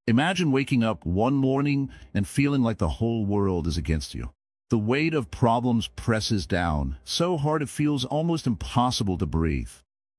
Imagine waking up one morning and feeling like the whole world is against you. The weight of problems presses down, so hard it feels almost impossible to breathe.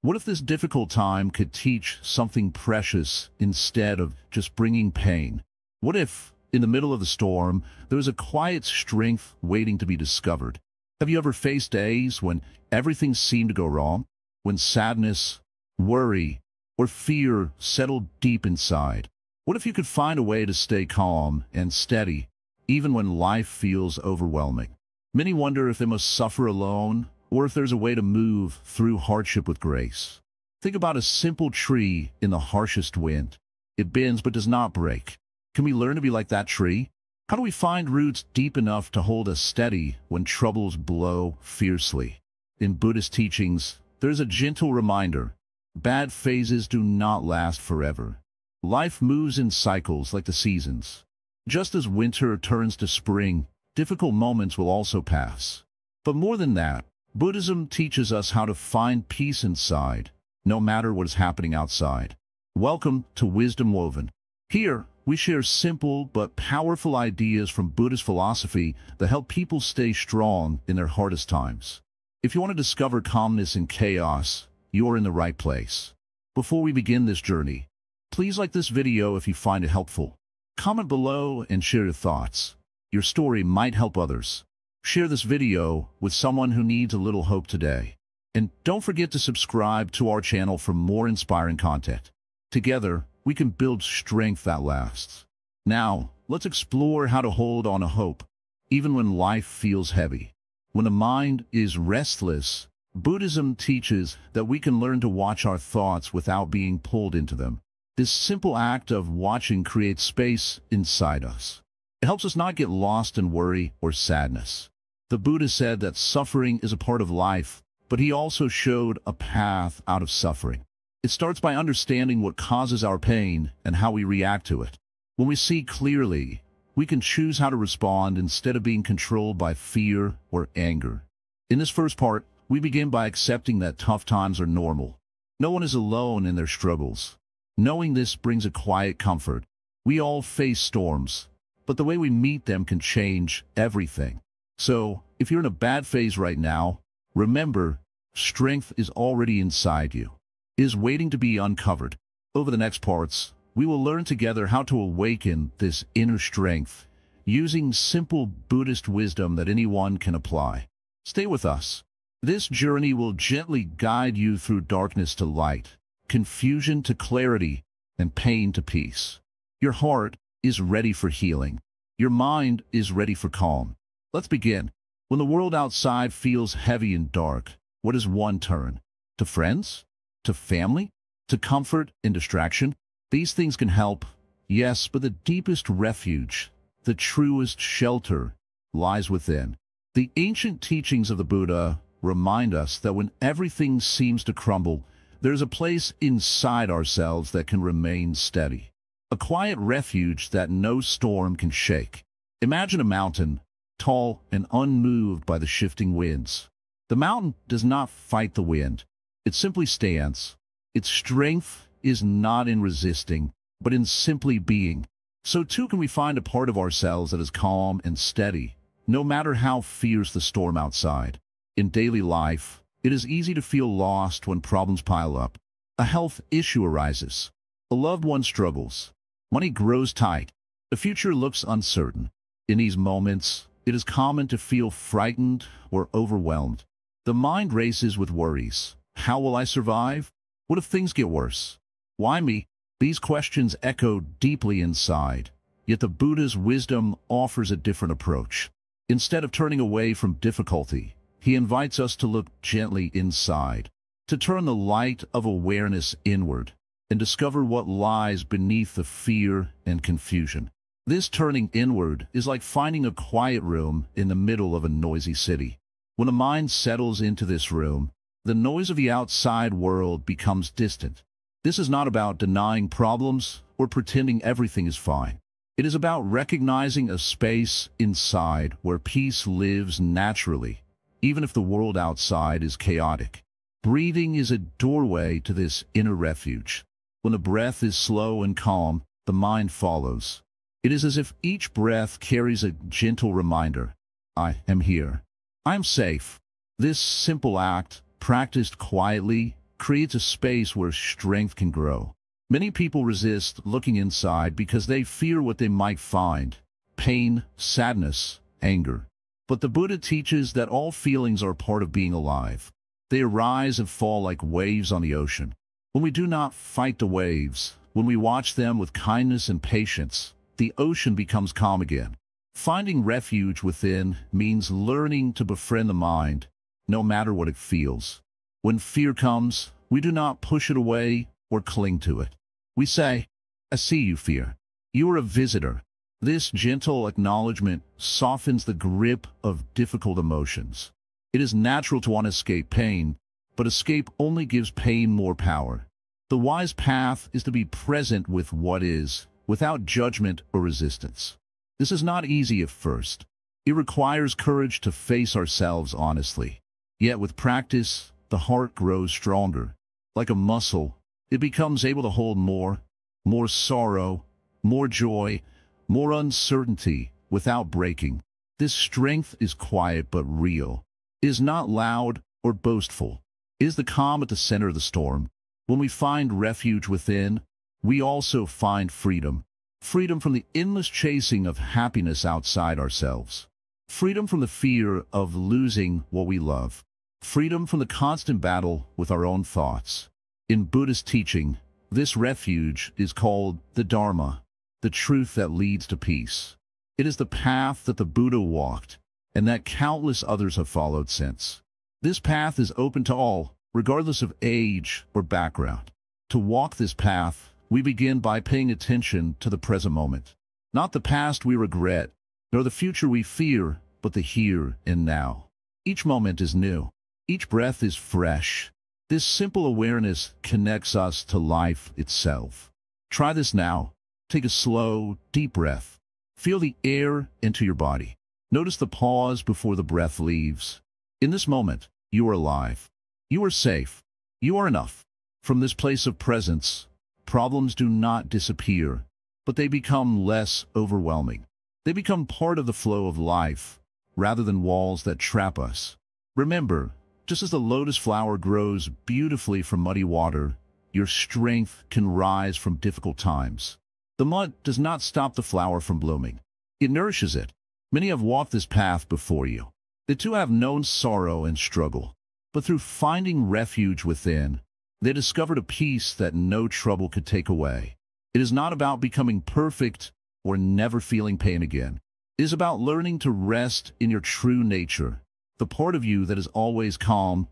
What if this difficult time could teach something precious instead of just bringing pain? What if, in the middle of the storm, there was a quiet strength waiting to be discovered? Have you ever faced days when everything seemed to go wrong? When sadness, worry, or fear settled deep inside? What if you could find a way to stay calm and steady, even when life feels overwhelming? Many wonder if they must suffer alone, or if there's a way to move through hardship with grace. Think about a simple tree in the harshest wind. It bends but does not break. Can we learn to be like that tree? How do we find roots deep enough to hold us steady when troubles blow fiercely? In Buddhist teachings, there's a gentle reminder: bad phases do not last forever. Life moves in cycles like the seasons. Just as winter turns to spring, difficult moments will also pass. But more than that, Buddhism teaches us how to find peace inside, no matter what is happening outside. Welcome to Wisdom Woven. Here, we share simple but powerful ideas from Buddhist philosophy that help people stay strong in their hardest times. If you want to discover calmness in chaos, you are in the right place. Before we begin this journey, please like this video if you find it helpful. Comment below and share your thoughts. Your story might help others. Share this video with someone who needs a little hope today. And don't forget to subscribe to our channel for more inspiring content. Together, we can build strength that lasts. Now, let's explore how to hold on to hope, even when life feels heavy. When the mind is restless, Buddhism teaches that we can learn to watch our thoughts without being pulled into them. This simple act of watching creates space inside us. It helps us not get lost in worry or sadness. The Buddha said that suffering is a part of life, but he also showed a path out of suffering. It starts by understanding what causes our pain and how we react to it. When we see clearly, we can choose how to respond instead of being controlled by fear or anger. In this first part, we begin by accepting that tough times are normal. No one is alone in their struggles. Knowing this brings a quiet comfort. We all face storms, but the way we meet them can change everything. So, if you're in a bad phase right now, remember, strength is already inside you. It is waiting to be uncovered. Over the next parts, we will learn together how to awaken this inner strength, using simple Buddhist wisdom that anyone can apply. Stay with us. This journey will gently guide you through darkness to light, confusion to clarity, and pain to peace. Your heart is ready for healing. Your mind is ready for calm. Let's begin. When the world outside feels heavy and dark, what does one turn? To friends? To family? To comfort and distraction? These things can help, yes, but the deepest refuge, the truest shelter, lies within. The ancient teachings of the Buddha remind us that when everything seems to crumble, there's a place inside ourselves that can remain steady. A quiet refuge that no storm can shake. Imagine a mountain, tall and unmoved by the shifting winds. The mountain does not fight the wind. It simply stands. Its strength is not in resisting, but in simply being. So too can we find a part of ourselves that is calm and steady, no matter how fierce the storm outside. In daily life, it is easy to feel lost when problems pile up. A health issue arises. A loved one struggles. Money grows tight. The future looks uncertain. In these moments, it is common to feel frightened or overwhelmed. The mind races with worries. How will I survive? What if things get worse? Why me? These questions echo deeply inside. Yet the Buddha's wisdom offers a different approach. Instead of turning away from difficulty, he invites us to look gently inside, to turn the light of awareness inward, and discover what lies beneath the fear and confusion. This turning inward is like finding a quiet room in the middle of a noisy city. When the mind settles into this room, the noise of the outside world becomes distant. This is not about denying problems or pretending everything is fine. It is about recognizing a space inside where peace lives naturally, even if the world outside is chaotic. Breathing is a doorway to this inner refuge. When the breath is slow and calm, the mind follows. It is as if each breath carries a gentle reminder. I am here. I am safe. This simple act, practiced quietly, creates a space where strength can grow. Many people resist looking inside because they fear what they might find: pain, sadness, anger. But the Buddha teaches that all feelings are part of being alive. They arise and fall like waves on the ocean. When we do not fight the waves, when we watch them with kindness and patience, the ocean becomes calm again. Finding refuge within means learning to befriend the mind, no matter what it feels. When fear comes, we do not push it away or cling to it. We say, "I see you, fear. You are a visitor." This gentle acknowledgement softens the grip of difficult emotions. It is natural to want to escape pain, but escape only gives pain more power. The wise path is to be present with what is, without judgment or resistance. This is not easy at first. It requires courage to face ourselves honestly. Yet with practice, the heart grows stronger. Like a muscle, it becomes able to hold more sorrow, more joy, more uncertainty without breaking. This strength is quiet but real. It is not loud or boastful. It is the calm at the center of the storm. When we find refuge within, we also find freedom. Freedom from the endless chasing of happiness outside ourselves. Freedom from the fear of losing what we love. Freedom from the constant battle with our own thoughts. In Buddhist teaching, this refuge is called the Dharma, the truth that leads to peace. It is the path that the Buddha walked, and that countless others have followed since. This path is open to all, regardless of age or background. To walk this path, we begin by paying attention to the present moment. Not the past we regret, nor the future we fear, but the here and now. Each moment is new. Each breath is fresh. This simple awareness connects us to life itself. Try this now. Take a slow, deep breath. Feel the air enter your body. Notice the pause before the breath leaves. In this moment, you are alive. You are safe. You are enough. From this place of presence, problems do not disappear, but they become less overwhelming. They become part of the flow of life, rather than walls that trap us. Remember, just as the lotus flower grows beautifully from muddy water, your strength can rise from difficult times. The mud does not stop the flower from blooming. It nourishes it. Many have walked this path before you. They too have known sorrow and struggle. But through finding refuge within, they discovered a peace that no trouble could take away. It is not about becoming perfect or never feeling pain again. It is about learning to rest in your true nature, the part of you that is always calm,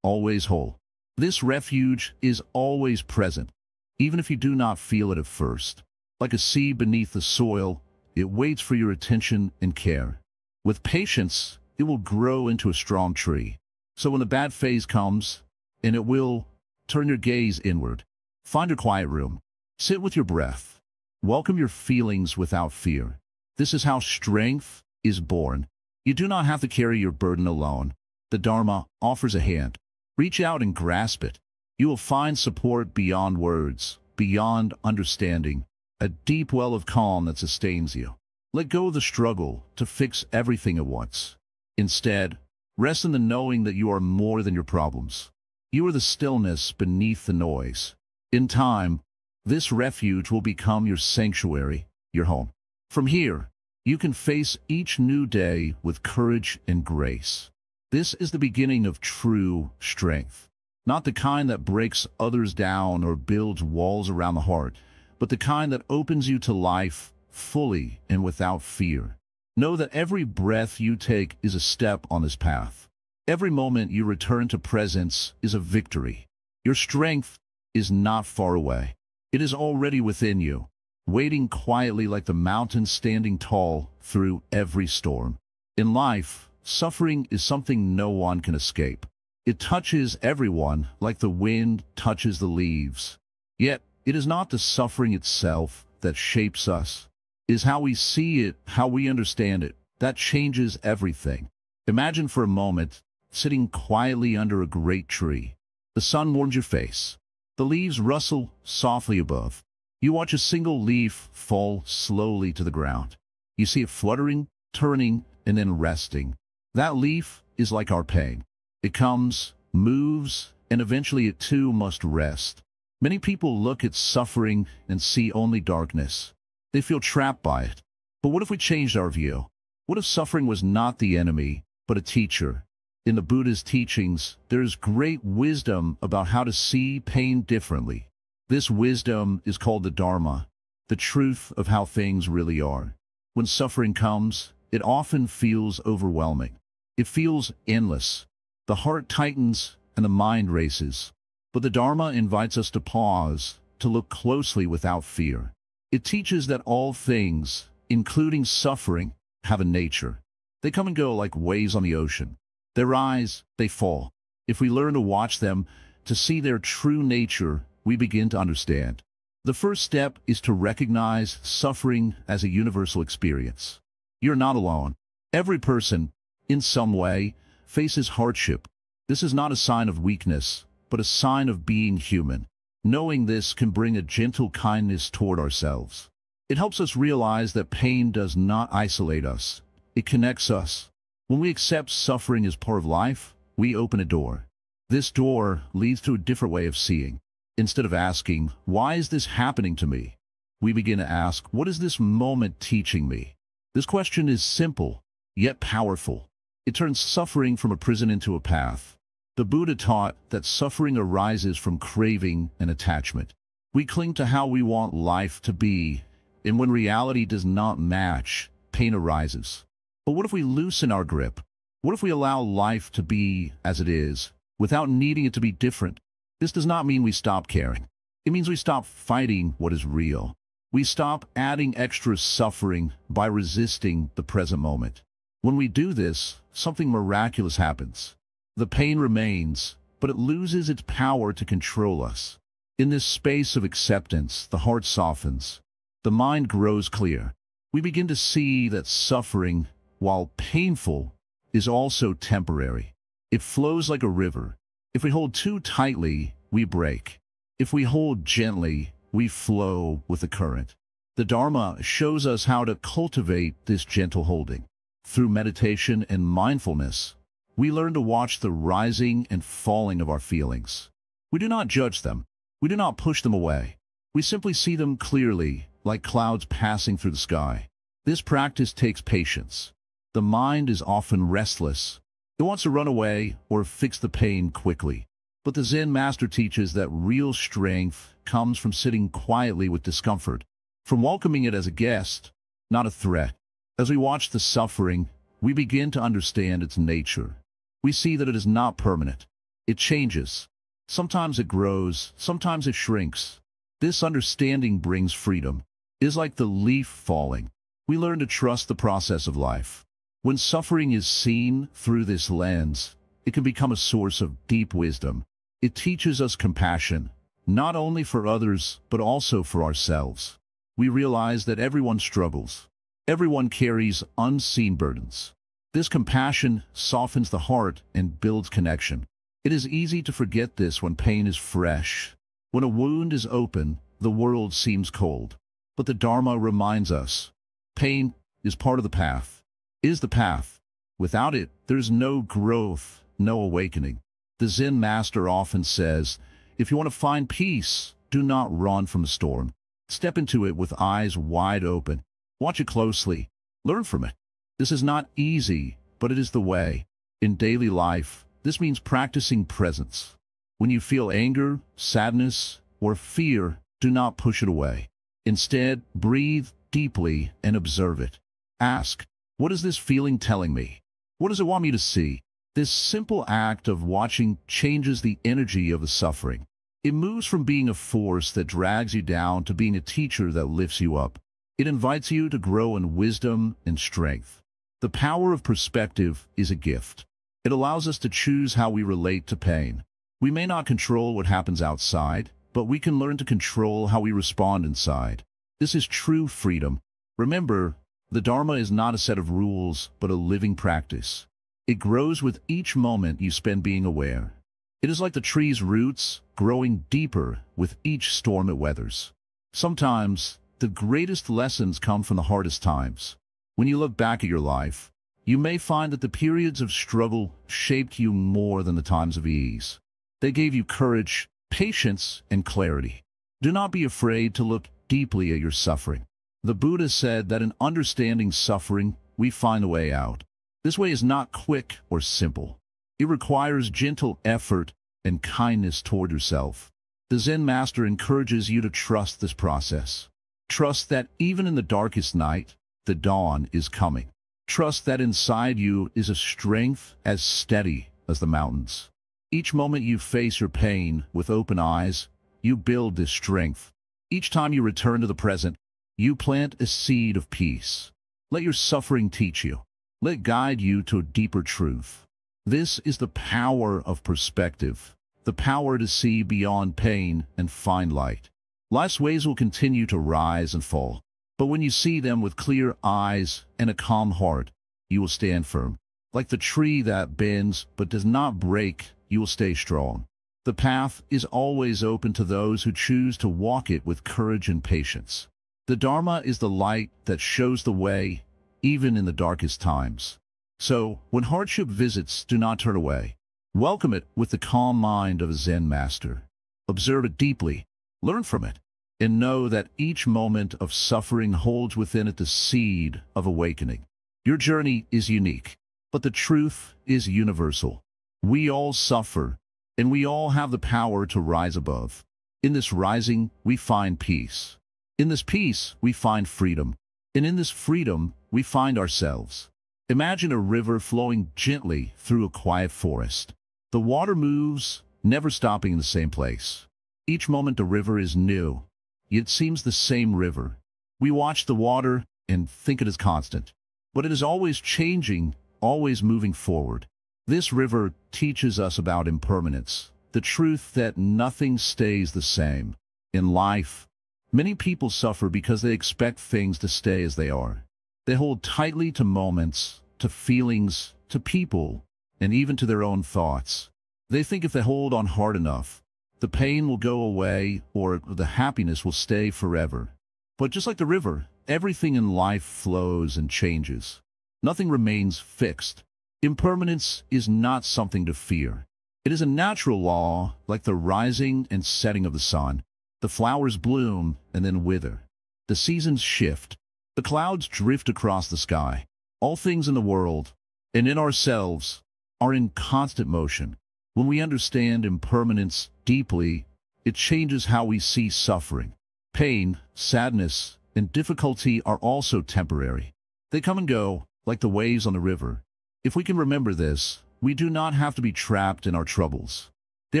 always whole. This refuge is always present, even if you do not feel it at first. Like a seed beneath the soil, it waits for your attention and care. With patience, it will grow into a strong tree. So when the bad phase comes, and it will, turn your gaze inward. Find a quiet room. Sit with your breath. Welcome your feelings without fear. This is how strength is born. You do not have to carry your burden alone. The Dharma offers a hand. Reach out and grasp it. You will find support beyond words, beyond understanding, a deep well of calm that sustains you. Let go of the struggle to fix everything at once. Instead, rest in the knowing that you are more than your problems. You are the stillness beneath the noise. In time, this refuge will become your sanctuary, your home. From here, you can face each new day with courage and grace. This is the beginning of true strength. Not the kind that breaks others down or builds walls around the heart, but the kind that opens you to life fully and without fear. Know that every breath you take is a step on this path. Every moment you return to presence is a victory. Your strength is not far away. It is already within you, waiting quietly like the mountain standing tall through every storm. In life, suffering is something no one can escape. It touches everyone like the wind touches the leaves. Yet, it is not the suffering itself that shapes us. It is how we see it, how we understand it, that changes everything. Imagine for a moment, sitting quietly under a great tree. The sun warms your face. The leaves rustle softly above. You watch a single leaf fall slowly to the ground. You see it fluttering, turning, and then resting. That leaf is like our pain. It comes, moves, and eventually it too must rest. Many people look at suffering and see only darkness. They feel trapped by it. But what if we changed our view? What if suffering was not the enemy, but a teacher? In the Buddha's teachings, there is great wisdom about how to see pain differently. This wisdom is called the Dharma, the truth of how things really are. When suffering comes, it often feels overwhelming. It feels endless. The heart tightens and the mind races. But the Dharma invites us to pause, to look closely without fear. It teaches that all things, including suffering, have a nature. They come and go like waves on the ocean. They rise, they fall. If we learn to watch them, to see their true nature, we begin to understand. The first step is to recognize suffering as a universal experience. You're not alone. Every person, in some way, faces hardship. This is not a sign of weakness, but a sign of being human. Knowing this can bring a gentle kindness toward ourselves. It helps us realize that pain does not isolate us. It connects us. When we accept suffering as part of life, we open a door. This door leads to a different way of seeing. Instead of asking, why is this happening to me? We begin to ask, what is this moment teaching me? This question is simple, yet powerful. It turns suffering from a prison into a path. The Buddha taught that suffering arises from craving and attachment. We cling to how we want life to be, and when reality does not match, pain arises. But what if we loosen our grip? What if we allow life to be as it is, without needing it to be different? This does not mean we stop caring. It means we stop fighting what is real. We stop adding extra suffering by resisting the present moment. When we do this, something miraculous happens. The pain remains, but it loses its power to control us. In this space of acceptance, the heart softens. The mind grows clear. We begin to see that suffering, while painful, is also temporary. It flows like a river. If we hold too tightly, we break. If we hold gently, we flow with the current. The Dharma shows us how to cultivate this gentle holding. Through meditation and mindfulness, we learn to watch the rising and falling of our feelings. We do not judge them. We do not push them away. We simply see them clearly, like clouds passing through the sky. This practice takes patience. The mind is often restless. It wants to run away or fix the pain quickly. But the Zen Master teaches that real strength comes from sitting quietly with discomfort, from welcoming it as a guest, not a threat. As we watch the suffering, we begin to understand its nature. We see that it is not permanent. It changes. Sometimes it grows, sometimes it shrinks. This understanding brings freedom. It is like the leaf falling. We learn to trust the process of life. When suffering is seen through this lens, it can become a source of deep wisdom. It teaches us compassion, not only for others, but also for ourselves. We realize that everyone struggles. Everyone carries unseen burdens. This compassion softens the heart and builds connection. It is easy to forget this when pain is fresh. When a wound is open, the world seems cold. But the Dharma reminds us, pain is part of the path. It is the path. Without it, there is no growth, no awakening. The Zen Master often says, if you want to find peace, do not run from a storm. Step into it with eyes wide open. Watch it closely. Learn from it. This is not easy, but it is the way. In daily life, this means practicing presence. When you feel anger, sadness, or fear, do not push it away. Instead, breathe deeply and observe it. Ask, what is this feeling telling me? What does it want me to see? This simple act of watching changes the energy of the suffering. It moves from being a force that drags you down to being a teacher that lifts you up. It invites you to grow in wisdom and strength. The power of perspective is a gift. It allows us to choose how we relate to pain. We may not control what happens outside, but we can learn to control how we respond inside. This is true freedom. Remember, the Dharma is not a set of rules, but a living practice. It grows with each moment you spend being aware. It is like the tree's roots, growing deeper with each storm it weathers. Sometimes, the greatest lessons come from the hardest times. When you look back at your life, you may find that the periods of struggle shaped you more than the times of ease. They gave you courage, patience, and clarity. Do not be afraid to look deeply at your suffering. The Buddha said that in understanding suffering, we find a way out. This way is not quick or simple. It requires gentle effort and kindness toward yourself. The Zen Master encourages you to trust this process. Trust that even in the darkest night, the dawn is coming. Trust that inside you is a strength as steady as the mountains. Each moment you face your pain with open eyes, you build this strength. Each time you return to the present, you plant a seed of peace. Let your suffering teach you. Let it guide you to a deeper truth. This is the power of perspective, the power to see beyond pain and find light. Life's waves will continue to rise and fall, but when you see them with clear eyes and a calm heart, you will stand firm. Like the tree that bends but does not break, you will stay strong. The path is always open to those who choose to walk it with courage and patience. The Dharma is the light that shows the way, even in the darkest times. So, when hardship visits, do not turn away. Welcome it with the calm mind of a Zen master. Observe it deeply, learn from it, and know that each moment of suffering holds within it the seed of awakening. Your journey is unique, but the truth is universal. We all suffer, and we all have the power to rise above. In this rising, we find peace. In this peace, we find freedom. And in this freedom, we find ourselves. Imagine a river flowing gently through a quiet forest. The water moves, never stopping in the same place. Each moment the river is new, yet it seems the same river. We watch the water and think it is constant, but it is always changing, always moving forward. This river teaches us about impermanence, the truth that nothing stays the same. In life, many people suffer because they expect things to stay as they are. They hold tightly to moments, to feelings, to people, and even to their own thoughts. They think if they hold on hard enough, the pain will go away or the happiness will stay forever. But just like the river, everything in life flows and changes. Nothing remains fixed. Impermanence is not something to fear. It is a natural law, like the rising and setting of the sun. The flowers bloom and then wither. The seasons shift. The clouds drift across the sky. All things in the world, and in ourselves, are in constant motion. When we understand impermanence deeply, it changes how we see suffering. Pain, sadness, and difficulty are also temporary. They come and go, like the waves on the river. If we can remember this, we do not have to be trapped in our troubles. They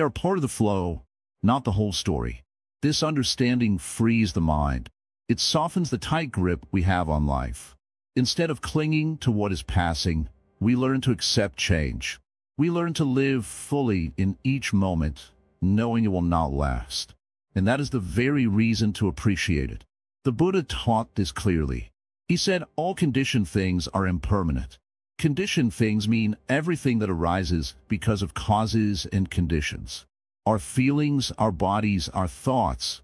are part of the flow, not the whole story. This understanding frees the mind. It softens the tight grip we have on life. Instead of clinging to what is passing, we learn to accept change. We learn to live fully in each moment, knowing it will not last. And that is the very reason to appreciate it. The Buddha taught this clearly. He said all conditioned things are impermanent. Conditioned things mean everything that arises because of causes and conditions. Our feelings, our bodies, our thoughts,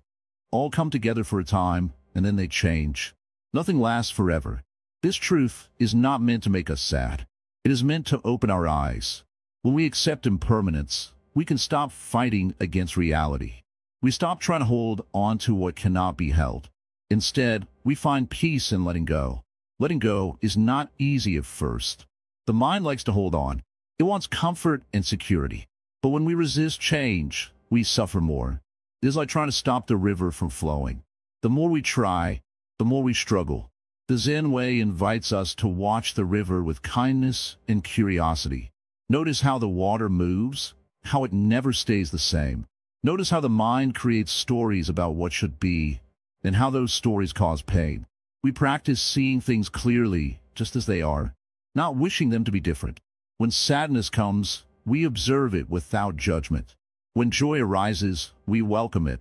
all come together for a time, and then they change. Nothing lasts forever. This truth is not meant to make us sad. It is meant to open our eyes. When we accept impermanence, we can stop fighting against reality. We stop trying to hold on to what cannot be held. Instead, we find peace in letting go. Letting go is not easy at first. The mind likes to hold on. It wants comfort and security. But when we resist change, we suffer more. It is like trying to stop the river from flowing. The more we try, the more we struggle. The Zen way invites us to watch the river with kindness and curiosity. Notice how the water moves, how it never stays the same. Notice how the mind creates stories about what should be, and how those stories cause pain. We practice seeing things clearly, just as they are, not wishing them to be different. When sadness comes, we observe it without judgment. When joy arises, we welcome it,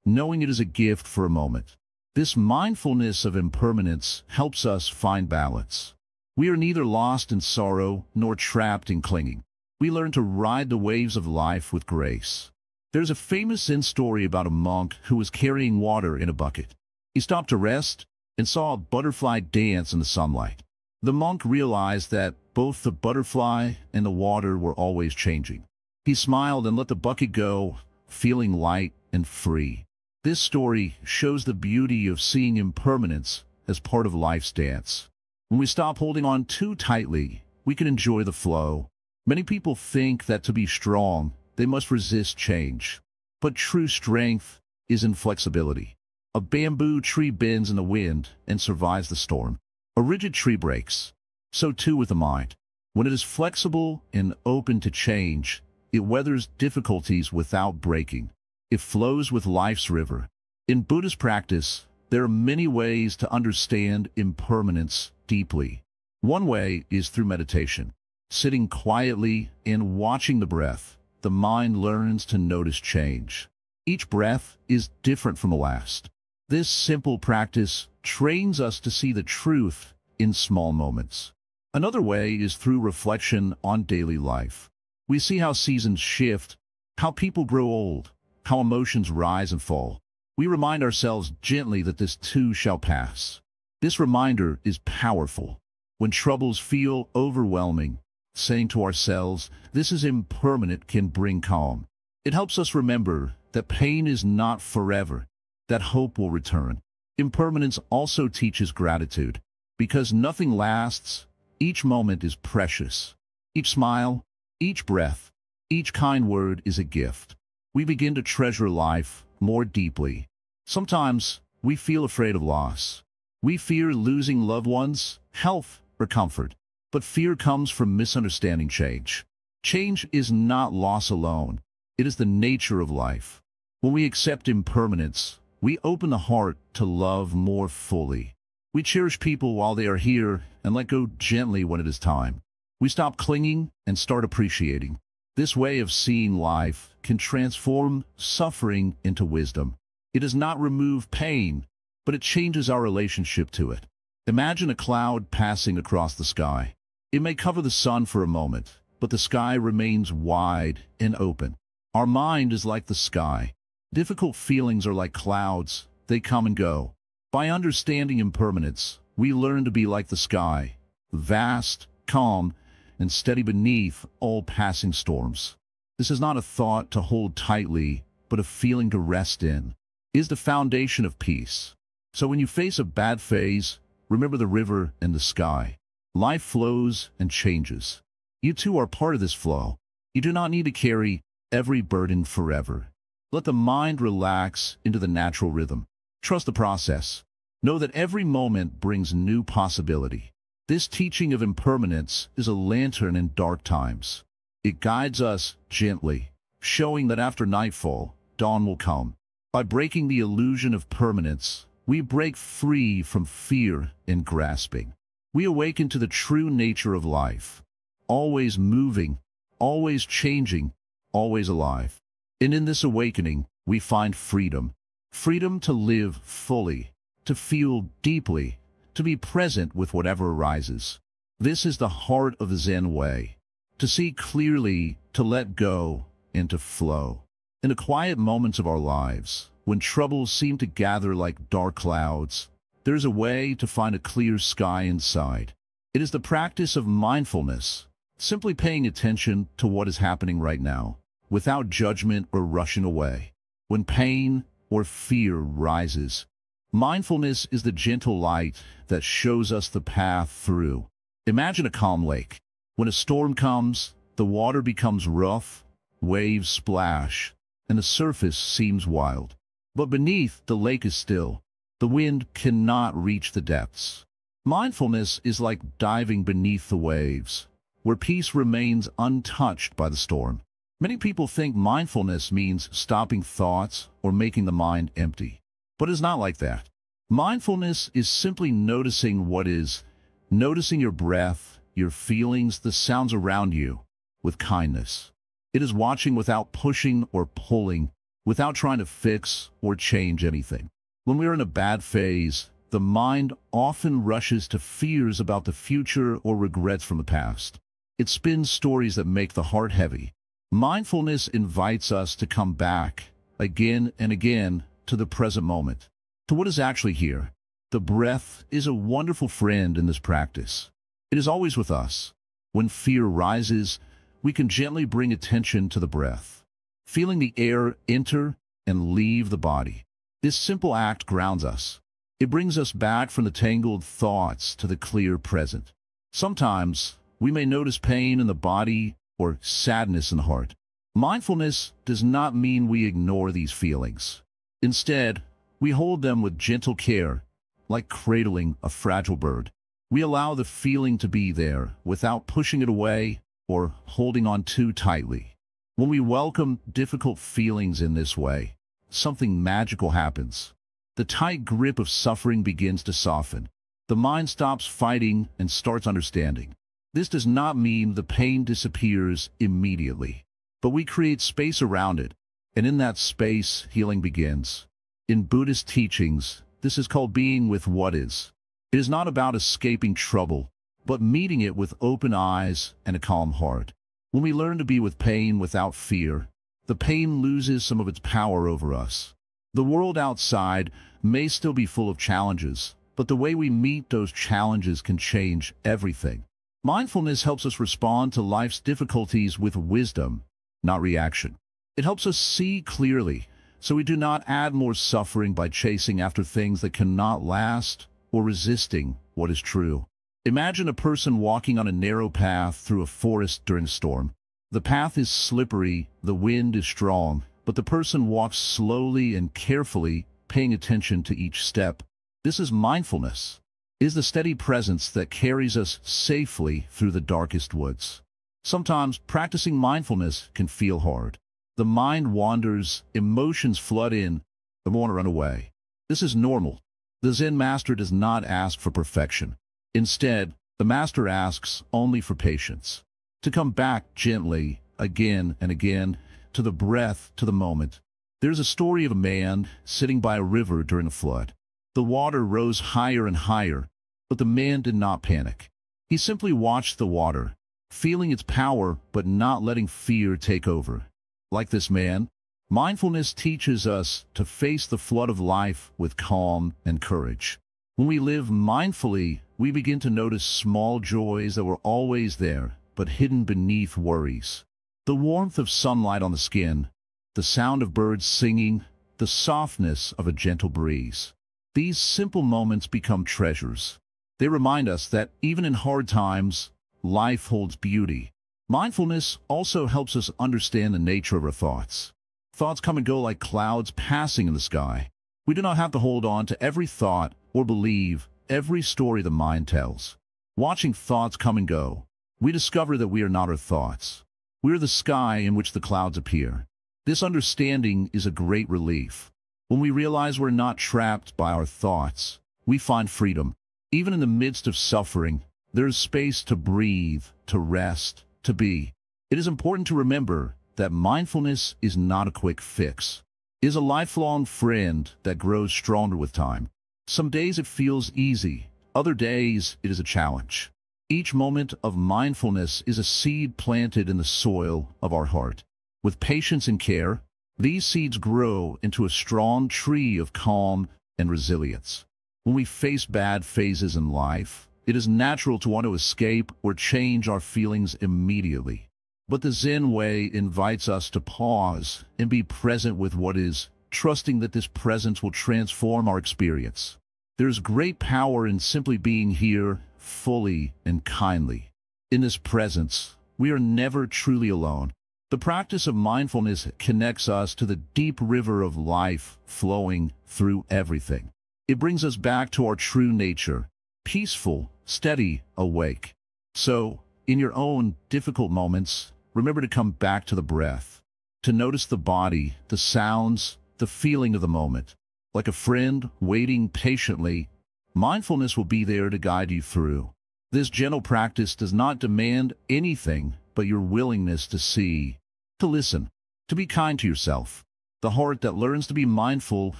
knowing it is a gift for a moment. This mindfulness of impermanence helps us find balance. We are neither lost in sorrow nor trapped in clinging. We learn to ride the waves of life with grace. There's a famous Zen story about a monk who was carrying water in a bucket. He stopped to rest and saw a butterfly dance in the sunlight. The monk realized that both the butterfly and the water were always changing. He smiled and let the bucket go, feeling light and free. This story shows the beauty of seeing impermanence as part of life's dance. When we stop holding on too tightly, we can enjoy the flow. Many people think that to be strong, they must resist change. But true strength is in flexibility. A bamboo tree bends in the wind and survives the storm. A rigid tree breaks. So too with the mind. When it is flexible and open to change, it weathers difficulties without breaking. It flows with life's river. In Buddhist practice, there are many ways to understand impermanence deeply. One way is through meditation. Sitting quietly and watching the breath, the mind learns to notice change. Each breath is different from the last. This simple practice trains us to see the truth in small moments. Another way is through reflection on daily life. We see how seasons shift, how people grow old, how emotions rise and fall. We remind ourselves gently that this too shall pass. This reminder is powerful. When troubles feel overwhelming, saying to ourselves, "This is impermanent," can bring calm. It helps us remember that pain is not forever, that hope will return. Impermanence also teaches gratitude. Because nothing lasts, each moment is precious. Each smile, each breath, each kind word is a gift. We begin to treasure life more deeply. Sometimes we feel afraid of loss. We fear losing loved ones, health, or comfort. But fear comes from misunderstanding change. Change is not loss alone. It is the nature of life. When we accept impermanence, we open the heart to love more fully. We cherish people while they are here and let go gently when it is time. We stop clinging and start appreciating. This way of seeing life can transform suffering into wisdom. It does not remove pain, but it changes our relationship to it. Imagine a cloud passing across the sky. It may cover the sun for a moment, but the sky remains wide and open. Our mind is like the sky. Difficult feelings are like clouds. They come and go. By understanding impermanence, we learn to be like the sky, vast, calm, and steady beneath all passing storms. This is not a thought to hold tightly, but a feeling to rest in. It is the foundation of peace. So when you face a bad phase, remember the river and the sky. Life flows and changes. You too are part of this flow. You do not need to carry every burden forever. Let the mind relax into the natural rhythm. Trust the process. Know that every moment brings new possibility. This teaching of impermanence is a lantern in dark times. It guides us gently, showing that after nightfall, dawn will come. By breaking the illusion of permanence, we break free from fear and grasping. We awaken to the true nature of life, always moving, always changing, always alive. And in this awakening, we find freedom. Freedom to live fully, to feel deeply, to be present with whatever arises. This is the heart of the Zen way. To see clearly, to let go, and to flow. In the quiet moments of our lives, when troubles seem to gather like dark clouds, there is a way to find a clear sky inside. It is the practice of mindfulness, simply paying attention to what is happening right now, without judgment or rushing away. When pain or fear rises, mindfulness is the gentle light that shows us the path through. Imagine a calm lake. When a storm comes, the water becomes rough, waves splash, and the surface seems wild. But beneath, the lake is still. The wind cannot reach the depths. Mindfulness is like diving beneath the waves, where peace remains untouched by the storm. Many people think mindfulness means stopping thoughts or making the mind empty. But it's not like that. Mindfulness is simply noticing what is, noticing your breath, your feelings, the sounds around you, with kindness. It is watching without pushing or pulling, without trying to fix or change anything. When we are in a bad phase, the mind often rushes to fears about the future or regrets from the past. It spins stories that make the heart heavy. Mindfulness invites us to come back, again and again, to the present moment. to what is actually here. The breath is a wonderful friend in this practice. It is always with us. When fear rises, we can gently bring attention to the breath, feeling the air enter and leave the body. This simple act grounds us. It brings us back from the tangled thoughts to the clear present. Sometimes, we may notice pain in the body or sadness in the heart. Mindfulness does not mean we ignore these feelings. Instead, we hold them with gentle care, like cradling a fragile bird. We allow the feeling to be there without pushing it away or holding on too tightly. When we welcome difficult feelings in this way, something magical happens. The tight grip of suffering begins to soften. The mind stops fighting and starts understanding. This does not mean the pain disappears immediately, but we create space around it, and in that space, healing begins. In Buddhist teachings, this is called being with what is. It is not about escaping trouble, but meeting it with open eyes and a calm heart. When we learn to be with pain without fear, the pain loses some of its power over us. The world outside may still be full of challenges, but the way we meet those challenges can change everything. Mindfulness helps us respond to life's difficulties with wisdom, not reaction. It helps us see clearly, so we do not add more suffering by chasing after things that cannot last or resisting what is true. Imagine a person walking on a narrow path through a forest during a storm. The path is slippery, the wind is strong, but the person walks slowly and carefully, paying attention to each step. This is mindfulness. It is the steady presence that carries us safely through the darkest woods. Sometimes practicing mindfulness can feel hard. The mind wanders, emotions flood in, and want to run away. This is normal. The Zen Master does not ask for perfection. Instead, the Master asks only for patience. To come back gently, again and again, to the breath, to the moment. There's a story of a man sitting by a river during a flood. The water rose higher and higher, but the man did not panic. He simply watched the water, feeling its power but not letting fear take over. Like this man, mindfulness teaches us to face the flood of life with calm and courage. When we live mindfully, we begin to notice small joys that were always there, but hidden beneath worries. The warmth of sunlight on the skin, the sound of birds singing, the softness of a gentle breeze. These simple moments become treasures. They remind us that even in hard times, life holds beauty. Mindfulness also helps us understand the nature of our thoughts. Thoughts come and go like clouds passing in the sky. We do not have to hold on to every thought or believe every story the mind tells. Watching thoughts come and go, we discover that we are not our thoughts. We are the sky in which the clouds appear. This understanding is a great relief. When we realize we're not trapped by our thoughts, we find freedom. Even in the midst of suffering, there is space to breathe, to rest, to be. It is important to remember that mindfulness is not a quick fix. It is a lifelong friend that grows stronger with time. Some days it feels easy, other days it is a challenge. Each moment of mindfulness is a seed planted in the soil of our heart. With patience and care, these seeds grow into a strong tree of calm and resilience. When we face bad phases in life, it is natural to want to escape or change our feelings immediately. But the Zen way invites us to pause and be present with what is, trusting that this presence will transform our experience. There is great power in simply being here, fully and kindly. In this presence, we are never truly alone. The practice of mindfulness connects us to the deep river of life flowing through everything. It brings us back to our true nature, peaceful, steady, awake. So, in your own difficult moments, remember to come back to the breath, to notice the body, the sounds, the feeling of the moment. Like a friend waiting patiently, mindfulness will be there to guide you through. This gentle practice does not demand anything but your willingness to see, to listen, to be kind to yourself. The heart that learns to be mindful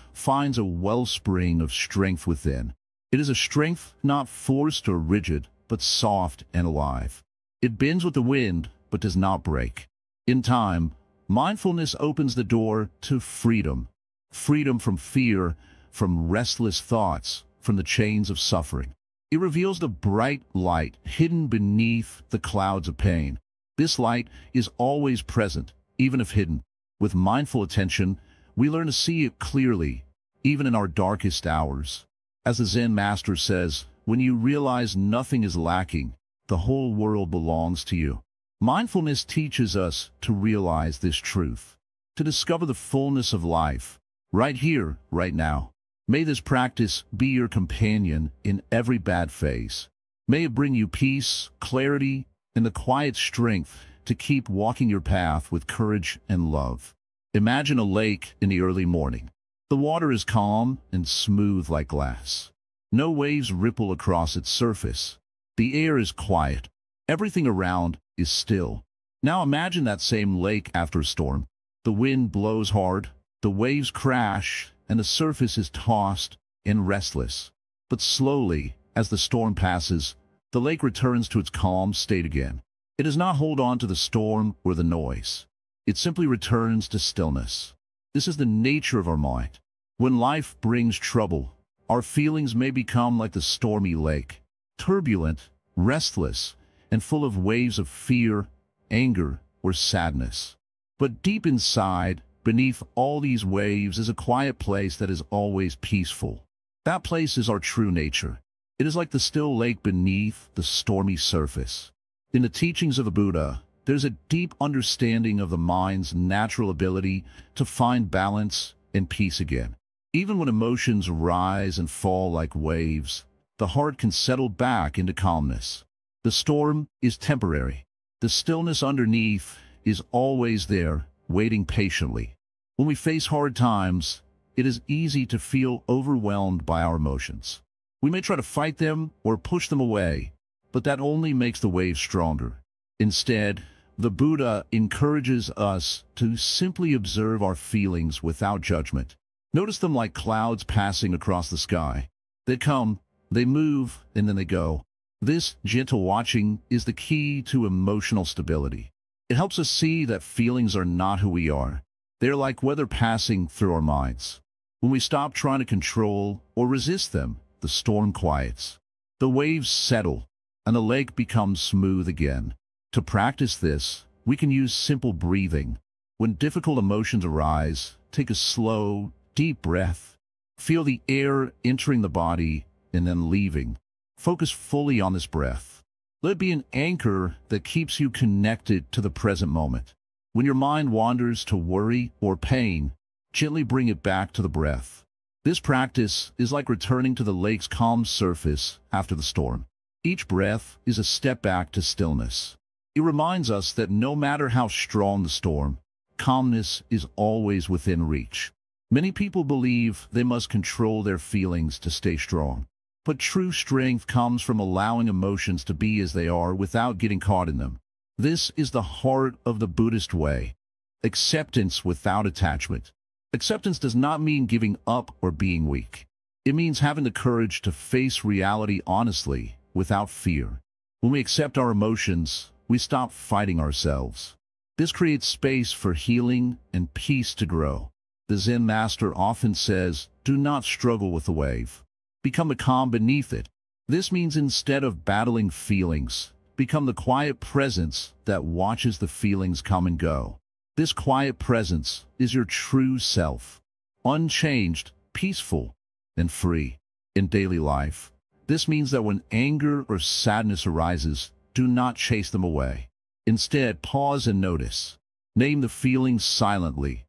finds a wellspring of strength within. It is a strength not forced or rigid, but soft and alive. It bends with the wind, but does not break. In time, mindfulness opens the door to freedom. Freedom from fear, from restless thoughts, from the chains of suffering. It reveals the bright light hidden beneath the clouds of pain. This light is always present, even if hidden. With mindful attention, we learn to see it clearly, even in our darkest hours. As the Zen Master says, when you realize nothing is lacking, the whole world belongs to you. Mindfulness teaches us to realize this truth, to discover the fullness of life, right here, right now. May this practice be your companion in every bad phase. May it bring you peace, clarity, and the quiet strength to keep walking your path with courage and love. Imagine a lake in the early morning. The water is calm and smooth like glass. No waves ripple across its surface. The air is quiet. Everything around is still. Now imagine that same lake after a storm. The wind blows hard, the waves crash, and the surface is tossed and restless. But slowly, as the storm passes, the lake returns to its calm state again. It does not hold on to the storm or the noise. It simply returns to stillness. This is the nature of our mind. When life brings trouble, our feelings may become like the stormy lake, turbulent, restless, and full of waves of fear, anger, or sadness. But deep inside, beneath all these waves is a quiet place that is always peaceful. That place is our true nature. It is like the still lake beneath the stormy surface. In the teachings of the Buddha, there's a deep understanding of the mind's natural ability to find balance and peace again. Even when emotions rise and fall like waves, the heart can settle back into calmness. The storm is temporary. The stillness underneath is always there, waiting patiently. When we face hard times, it is easy to feel overwhelmed by our emotions. We may try to fight them or push them away, but that only makes the waves stronger. Instead, the Buddha encourages us to simply observe our feelings without judgment. Notice them like clouds passing across the sky. They come, they move, and then they go. This gentle watching is the key to emotional stability. It helps us see that feelings are not who we are. They're like weather passing through our minds. When we stop trying to control or resist them, the storm quiets. The waves settle, and the lake becomes smooth again. To practice this, we can use simple breathing. When difficult emotions arise, take a slow, deep breath. Feel the air entering the body and then leaving. Focus fully on this breath. Let it be an anchor that keeps you connected to the present moment. When your mind wanders to worry or pain, gently bring it back to the breath. This practice is like returning to the lake's calm surface after the storm. Each breath is a step back to stillness. It reminds us that no matter how strong the storm, calmness is always within reach. Many people believe they must control their feelings to stay strong. But true strength comes from allowing emotions to be as they are without getting caught in them. This is the heart of the Buddhist way. Acceptance without attachment. Acceptance does not mean giving up or being weak. It means having the courage to face reality honestly, without fear. When we accept our emotions, we stop fighting ourselves. This creates space for healing and peace to grow. The Zen Master often says, "Do not struggle with the wave. Become the calm beneath it." This means instead of battling feelings, become the quiet presence that watches the feelings come and go. This quiet presence is your true self, unchanged, peaceful, and free. In daily life, this means that when anger or sadness arises, do not chase them away. Instead, pause and notice. Name the feelings silently.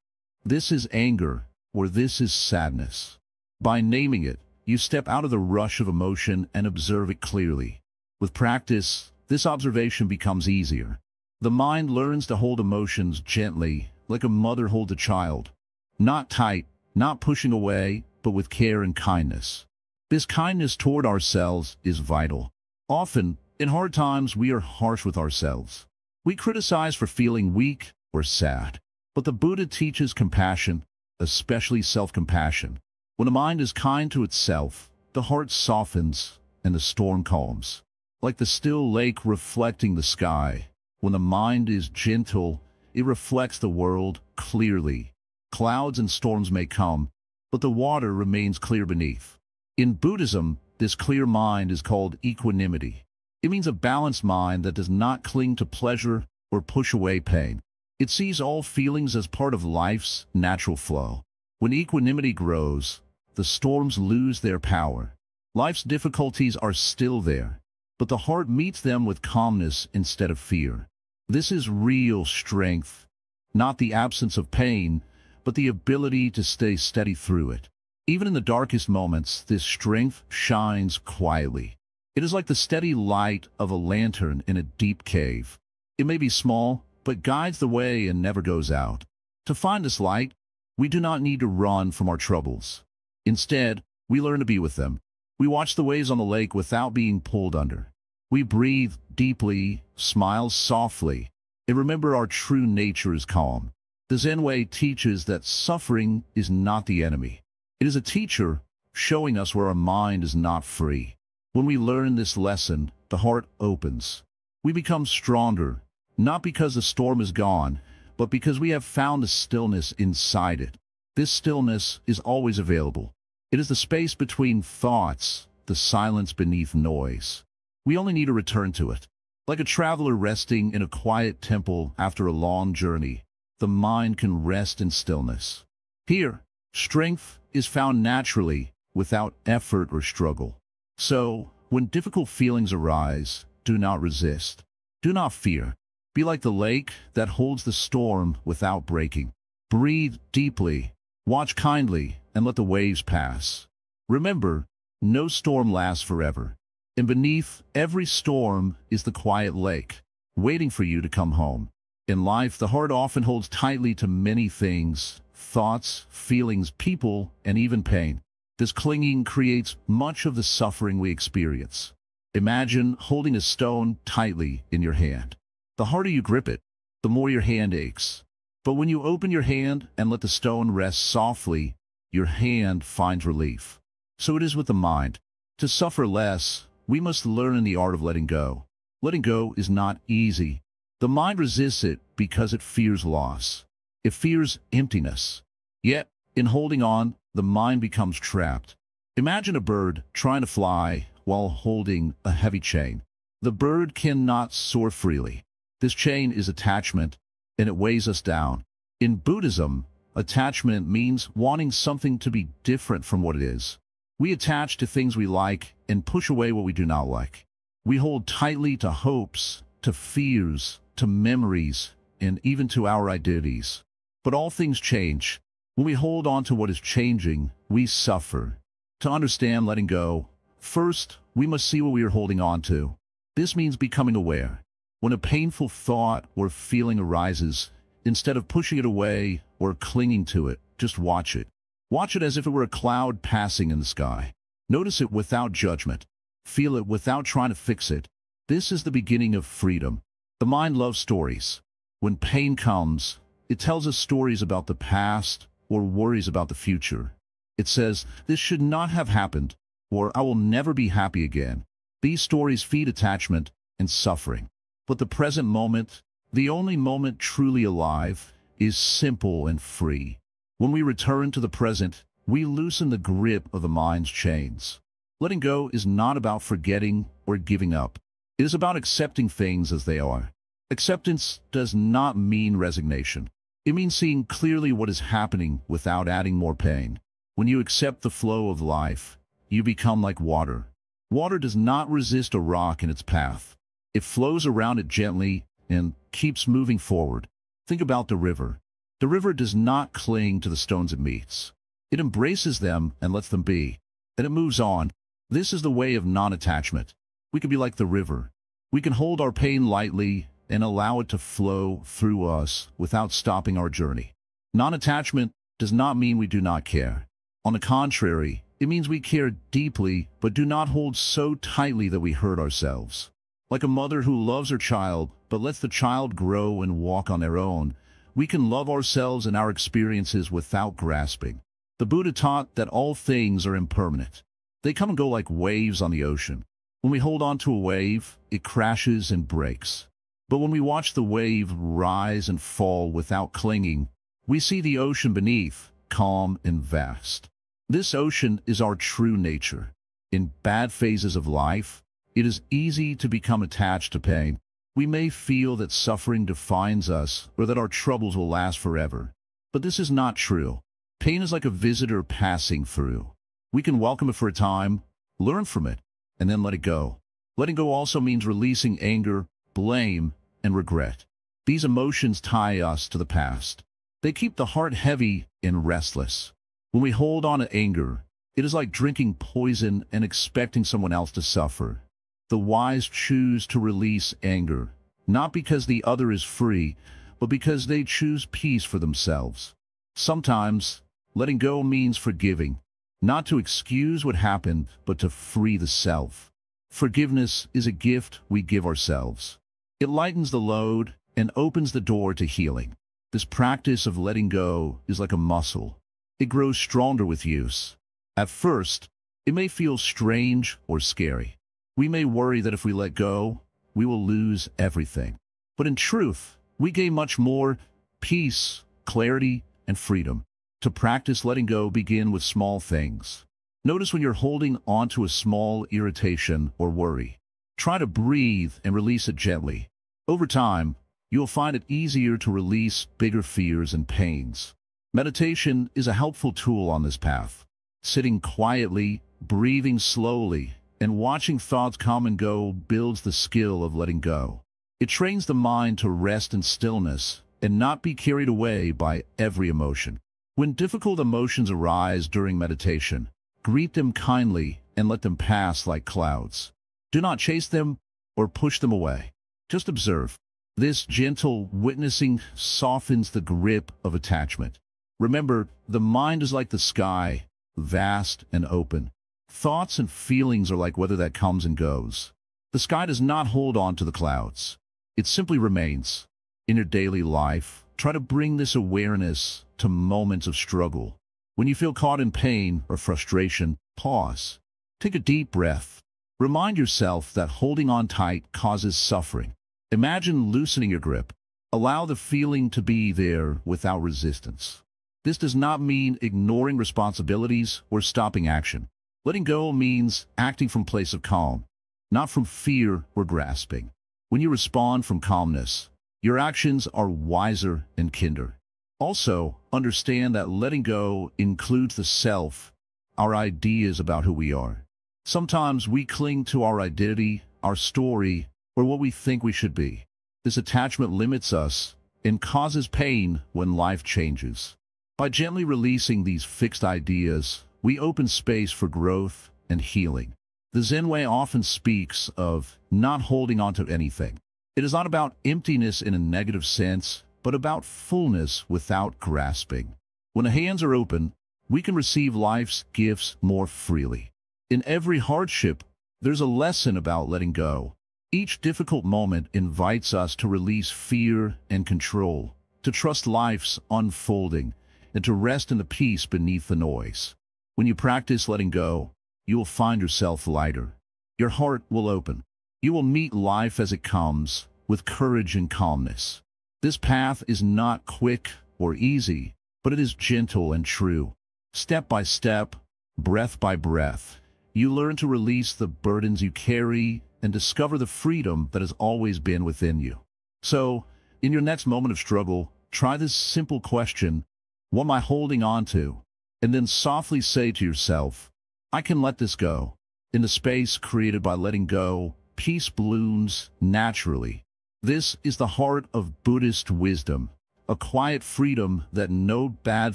This is anger, or this is sadness. By naming it, you step out of the rush of emotion and observe it clearly. With practice, this observation becomes easier. The mind learns to hold emotions gently, like a mother holds a child. Not tight, not pushing away, but with care and kindness. This kindness toward ourselves is vital. Often, in hard times, we are harsh with ourselves. We criticize for feeling weak or sad. But the Buddha teaches compassion, especially self-compassion. When the mind is kind to itself, the heart softens and the storm calms. Like the still lake reflecting the sky, when the mind is gentle, it reflects the world clearly. Clouds and storms may come, but the water remains clear beneath. In Buddhism, this clear mind is called equanimity. It means a balanced mind that does not cling to pleasure or push away pain. It sees all feelings as part of life's natural flow. When equanimity grows, the storms lose their power. Life's difficulties are still there, but the heart meets them with calmness instead of fear. This is real strength, not the absence of pain, but the ability to stay steady through it. Even in the darkest moments, this strength shines quietly. It is like the steady light of a lantern in a deep cave. It may be small, but guides the way and never goes out. To find this light, we do not need to run from our troubles. Instead, we learn to be with them. We watch the waves on the lake without being pulled under. We breathe deeply, smile softly, and remember our true nature is calm. The Zen way teaches that suffering is not the enemy. It is a teacher showing us where our mind is not free. When we learn this lesson, the heart opens. We become stronger, not because the storm is gone, but because we have found the stillness inside it. This stillness is always available. It is the space between thoughts, the silence beneath noise. We only need to return to it. Like a traveler resting in a quiet temple after a long journey, the mind can rest in stillness. Here, strength is found naturally, without effort or struggle. So, when difficult feelings arise, do not resist. Do not fear. Be like the lake that holds the storm without breaking. Breathe deeply, watch kindly, and let the waves pass. Remember, no storm lasts forever. And beneath every storm is the quiet lake, waiting for you to come home. In life, the heart often holds tightly to many things: thoughts, feelings, people, and even pain. This clinging creates much of the suffering we experience. Imagine holding a stone tightly in your hand. The harder you grip it, the more your hand aches. But when you open your hand and let the stone rest softly, your hand finds relief. So it is with the mind. To suffer less, we must learn the art of letting go. Letting go is not easy. The mind resists it because it fears loss. It fears emptiness. Yet, in holding on, the mind becomes trapped. Imagine a bird trying to fly while holding a heavy chain. The bird cannot soar freely. This chain is attachment, and it weighs us down. In Buddhism, attachment means wanting something to be different from what it is. We attach to things we like and push away what we do not like. We hold tightly to hopes, to fears, to memories, and even to our identities. But all things change. When we hold on to what is changing, we suffer. To understand letting go, first, we must see what we are holding on to. This means becoming aware. When a painful thought or feeling arises, instead of pushing it away or clinging to it, just watch it. Watch it as if it were a cloud passing in the sky. Notice it without judgment. Feel it without trying to fix it. This is the beginning of freedom. The mind loves stories. When pain comes, it tells us stories about the past or worries about the future. It says, "This should not have happened," or "I will never be happy again." These stories feed attachment and suffering. But the present moment, the only moment truly alive, is simple and free. When we return to the present, we loosen the grip of the mind's chains. Letting go is not about forgetting or giving up. It is about accepting things as they are. Acceptance does not mean resignation. It means seeing clearly what is happening without adding more pain. When you accept the flow of life, you become like water. Water does not resist a rock in its path. It flows around it gently and keeps moving forward. Think about the river. The river does not cling to the stones it meets. It embraces them and lets them be. And it moves on. This is the way of non-attachment. We can be like the river. We can hold our pain lightly and allow it to flow through us without stopping our journey. Non-attachment does not mean we do not care. On the contrary, it means we care deeply but do not hold so tightly that we hurt ourselves. Like a mother who loves her child but lets the child grow and walk on their own, we can love ourselves and our experiences without grasping. The Buddha taught that all things are impermanent. They come and go like waves on the ocean. When we hold on to a wave, it crashes and breaks. But when we watch the wave rise and fall without clinging, we see the ocean beneath, calm and vast. This ocean is our true nature. In bad phases of life, it is easy to become attached to pain. We may feel that suffering defines us or that our troubles will last forever. But this is not true. Pain is like a visitor passing through. We can welcome it for a time, learn from it, and then let it go. Letting go also means releasing anger, blame, and regret. These emotions tie us to the past. They keep the heart heavy and restless. When we hold on to anger, it is like drinking poison and expecting someone else to suffer. The wise choose to release anger, not because the other is free, but because they choose peace for themselves. Sometimes, letting go means forgiving, not to excuse what happened, but to free the self. Forgiveness is a gift we give ourselves. It lightens the load and opens the door to healing. This practice of letting go is like a muscle. It grows stronger with use. At first, it may feel strange or scary. We may worry that if we let go, we will lose everything. But in truth, we gain much more: peace, clarity, and freedom. To practice letting go, begin with small things. Notice when you're holding on to a small irritation or worry. Try to breathe and release it gently. Over time, you'll find it easier to release bigger fears and pains. Meditation is a helpful tool on this path. Sitting quietly, breathing slowly, and watching thoughts come and go builds the skill of letting go. It trains the mind to rest in stillness and not be carried away by every emotion. When difficult emotions arise during meditation, greet them kindly and let them pass like clouds. Do not chase them or push them away. Just observe. This gentle witnessing softens the grip of attachment. Remember, the mind is like the sky, vast and open. Thoughts and feelings are like weather that comes and goes. The sky does not hold on to the clouds. It simply remains. In your daily life, try to bring this awareness to moments of struggle. When you feel caught in pain or frustration, pause. Take a deep breath. Remind yourself that holding on tight causes suffering. Imagine loosening your grip. Allow the feeling to be there without resistance. This does not mean ignoring responsibilities or stopping action. Letting go means acting from a place of calm, not from fear or grasping. When you respond from calmness, your actions are wiser and kinder. Also, understand that letting go includes the self, our ideas about who we are. Sometimes we cling to our identity, our story, or what we think we should be. This attachment limits us and causes pain when life changes. By gently releasing these fixed ideas, we open space for growth and healing. The Zen way often speaks of not holding on to anything. It is not about emptiness in a negative sense, but about fullness without grasping. When the hands are open, we can receive life's gifts more freely. In every hardship, there's a lesson about letting go. Each difficult moment invites us to release fear and control, to trust life's unfolding, and to rest in the peace beneath the noise. When you practice letting go, you will find yourself lighter. Your heart will open. You will meet life as it comes, with courage and calmness. This path is not quick or easy, but it is gentle and true. Step by step, breath by breath, you learn to release the burdens you carry and discover the freedom that has always been within you. So, in your next moment of struggle, try this simple question: what am I holding on to? And then softly say to yourself, I can let this go. In the space created by letting go, peace blooms naturally. This is the heart of Buddhist wisdom, a quiet freedom that no bad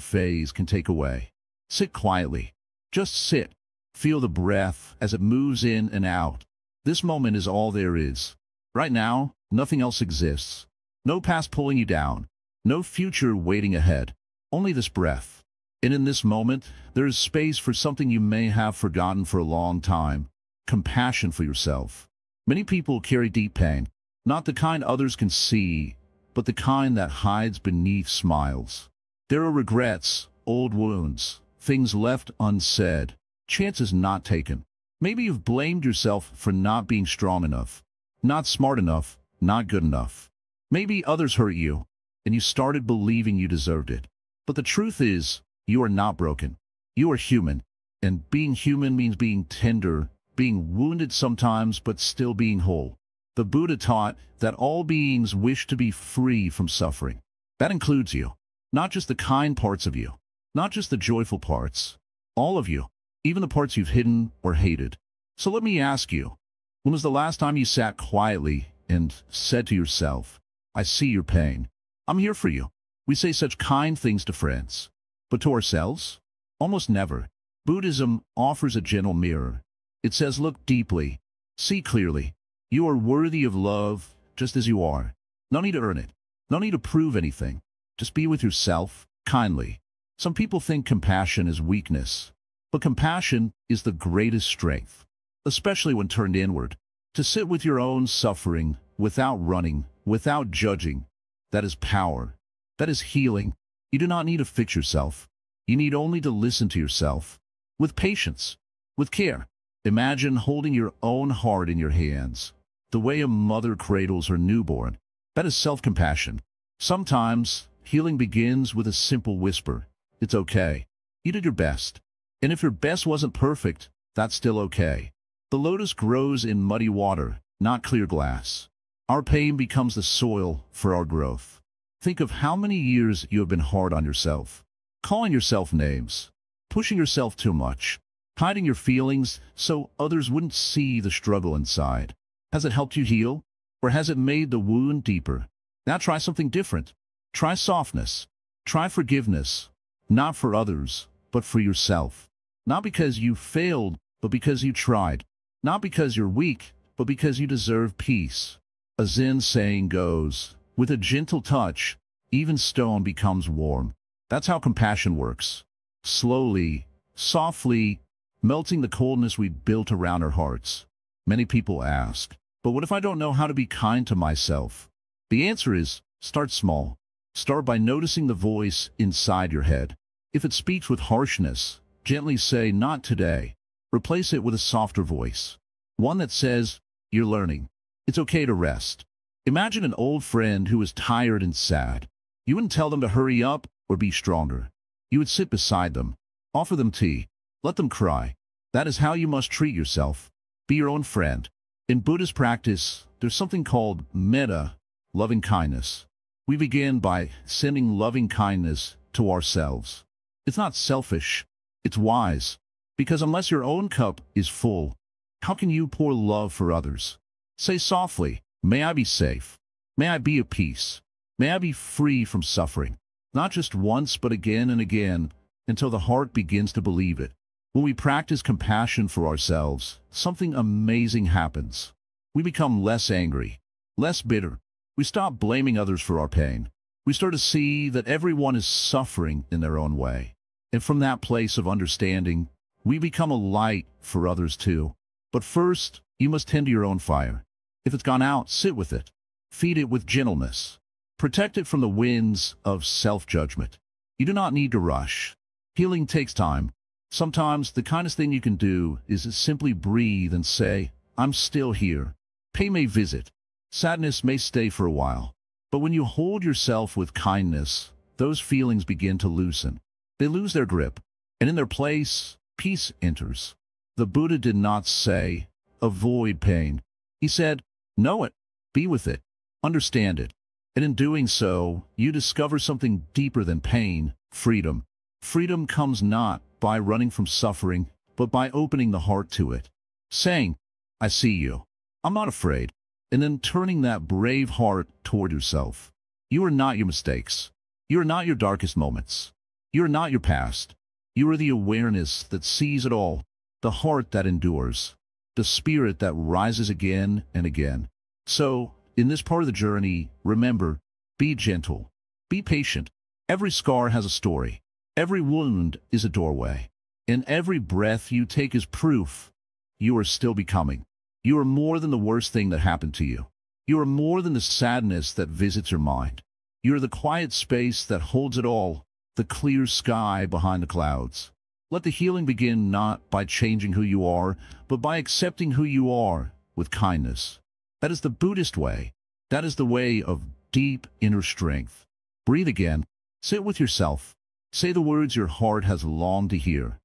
phase can take away. Sit quietly. Just sit. Feel the breath as it moves in and out. This moment is all there is. Right now, nothing else exists. No past pulling you down. No future waiting ahead. Only this breath. And in this moment, there is space for something you may have forgotten for a long time: compassion for yourself. Many people carry deep pain, not the kind others can see, but the kind that hides beneath smiles. There are regrets, old wounds, things left unsaid, chances not taken. Maybe you've blamed yourself for not being strong enough, not smart enough, not good enough. Maybe others hurt you, and you started believing you deserved it. But the truth is, you are not broken. You are human. And being human means being tender, being wounded sometimes, but still being whole. The Buddha taught that all beings wish to be free from suffering. That includes you. Not just the kind parts of you. Not just the joyful parts. All of you. Even the parts you've hidden or hated. So let me ask you, when was the last time you sat quietly and said to yourself, I see your pain. I'm here for you. We say such kind things to friends. But to ourselves? Almost never. Buddhism offers a gentle mirror. It says, look deeply. See clearly. You are worthy of love just as you are. No need to earn it. No need to prove anything. Just be with yourself, kindly. Some people think compassion is weakness. But compassion is the greatest strength, especially when turned inward. To sit with your own suffering, without running, without judging, that is power. That is healing. You do not need to fix yourself. You need only to listen to yourself. With patience, with care. Imagine holding your own heart in your hands, the way a mother cradles her newborn. That is self-compassion. Sometimes, healing begins with a simple whisper. It's okay. You did your best. And if your best wasn't perfect, that's still okay. The lotus grows in muddy water, not clear glass. Our pain becomes the soil for our growth. Think of how many years you have been hard on yourself, calling yourself names, pushing yourself too much, hiding your feelings so others wouldn't see the struggle inside. Has it helped you heal? Or has it made the wound deeper? Now try something different. Try softness. Try forgiveness. Not for others, but for yourself. Not because you failed, but because you tried. Not because you're weak, but because you deserve peace. A Zen saying goes, with a gentle touch, even stone becomes warm. That's how compassion works. Slowly, softly, melting the coldness we built around our hearts. Many people ask, but what if I don't know how to be kind to myself? The answer is, start small. Start by noticing the voice inside your head. If it speaks with harshness, gently say, not today. Replace it with a softer voice. One that says, you're learning. It's okay to rest. Imagine an old friend who is tired and sad. You wouldn't tell them to hurry up or be stronger. You would sit beside them, offer them tea, let them cry. That is how you must treat yourself. Be your own friend. In Buddhist practice, there's something called metta, loving kindness. We begin by sending loving kindness to ourselves. It's not selfish, it's wise. Because unless your own cup is full, how can you pour love for others? Say softly, may I be safe. May I be at peace. May I be free from suffering. Not just once, but again and again, until the heart begins to believe it. When we practice compassion for ourselves, something amazing happens. We become less angry, less bitter. We stop blaming others for our pain. We start to see that everyone is suffering in their own way. And from that place of understanding, we become a light for others too. But first, you must tend to your own fire. If it's gone out, sit with it. Feed it with gentleness. Protect it from the winds of self-judgment. You do not need to rush. Healing takes time. Sometimes the kindest thing you can do is simply breathe and say, I'm still here. Pain may visit. Sadness may stay for a while. But when you hold yourself with kindness, those feelings begin to loosen. They lose their grip. And in their place, peace enters. The Buddha did not say, avoid pain. He said, know it, be with it, understand it. And in doing so, you discover something deeper than pain, freedom. Freedom comes not by running from suffering, but by opening the heart to it. Saying, I see you. I'm not afraid. And then turning that brave heart toward yourself. You are not your mistakes. You are not your darkest moments. You are not your past. You are the awareness that sees it all, the heart that endures, the spirit that rises again and again. So, in this part of the journey, remember, be gentle, be patient. Every scar has a story. Every wound is a doorway. And every breath you take is proof you are still becoming. You are more than the worst thing that happened to you. You are more than the sadness that visits your mind. You are the quiet space that holds it all, the clear sky behind the clouds. Let the healing begin not by changing who you are, but by accepting who you are with kindness. That is the Buddhist way. That is the way of deep inner strength. Breathe again. Sit with yourself. Say the words your heart has longed to hear.